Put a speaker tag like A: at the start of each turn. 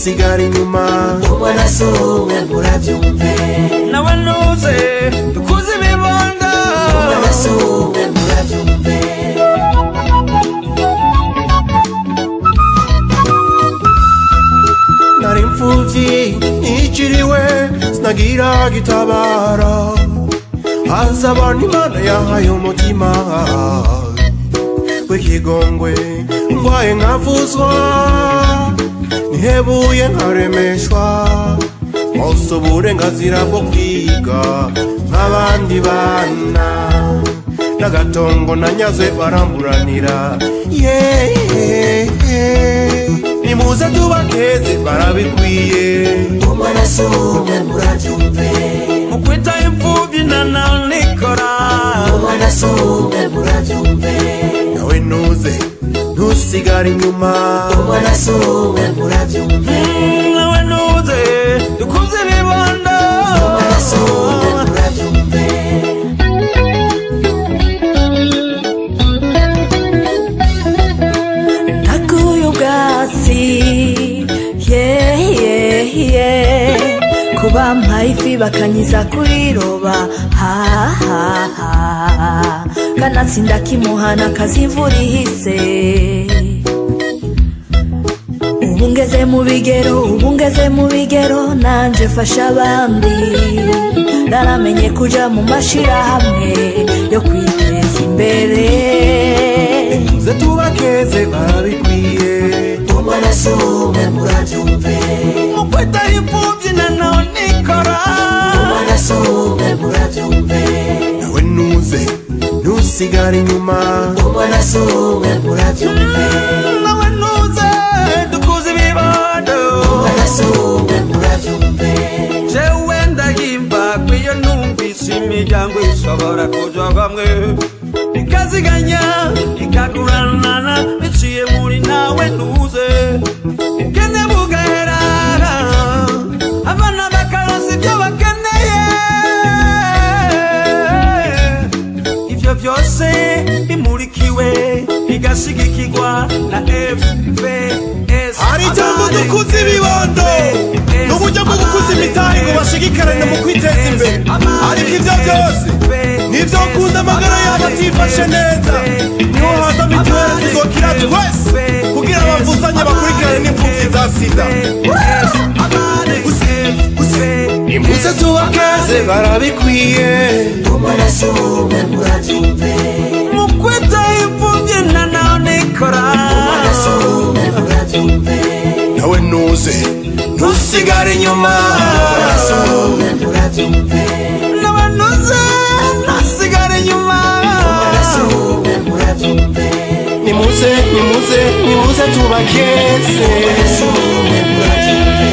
A: ntusigare inyuma
B: umwana sumwe murabyumve
C: n'abanuze dukuze ibibondo
B: umwana sumwe murabyumve
A: nari imfuvyi niciriwe sinagira gitabara haza abantu Imana yahaye umutima w'ikigongwe ngwaye nkavuzwa nihebuye nkaremeshwa mose uburenganzira bwo kwiga nk'abandi bana n'agatongo nanyazwe baramburanira nimuze tubakeze barabikwiye
B: umwana sumwe murabyumve
C: mukwita imfuvyi nananikora
B: umwana sumwe murabyumve
A: nawe nuze ntusigare inyuma
B: umwana sumwe murabyumve
C: nawe nuze dukuze ibibondo
B: umwana sumwe murabyumve naguye ubwatsi kuba mpaye ifi bakanyiza kuriroba kanatsinda kimuhana kazimvura ihise ubu ngeze mu bigero nanje fasha abandi naramenye kuja mu mashirahamwe yo kwiteza imbere
A: nimuze tubakeze barabikwiye
B: umwana sumwe murabyumve
C: mukwita imfuvyi nananikora
B: umwana sumwe murabyumve
A: nawe nuze ntusigare inyuma
B: umwana sumwe murabyumve
C: nawe nuze dukuze ibibondo
B: umwana sumwe murabyumve
C: jewe ndahimba kwiyo numvise imiryango ishobora kuja hamwe ikaziganya ikaguranana biciye muri nawe nuze ubukene bugahera abana bakaronsa ibyo bakeneye ivyo vyose bimurikiwe bigashigikirwa na FVS
A: hari ijambo dukuze ibibondo n'uburyo bwo gukuza imitahe ngo bashigikarane mu kwiteza imbere ariko ivyo byose nivyo ukunda amagara yabo atifashe neza niho haza mituweli tuzokira twese kugira bavuzanye bakurikirane n'imfuvyi za sida nimuze tubakeze barabikwiye
B: umwana sumwe murabyumve
C: mukwita imfuvyi nananikora
B: umwana sumwe murabyumve
A: nawe nuze ntusigare inyuma
B: umwana sumwe murabyumve
C: n'abanuze ntasigare inyuma
B: umwana sumwe murabyumve
A: nimuze tubakeze
B: umwana sumwe murabyumve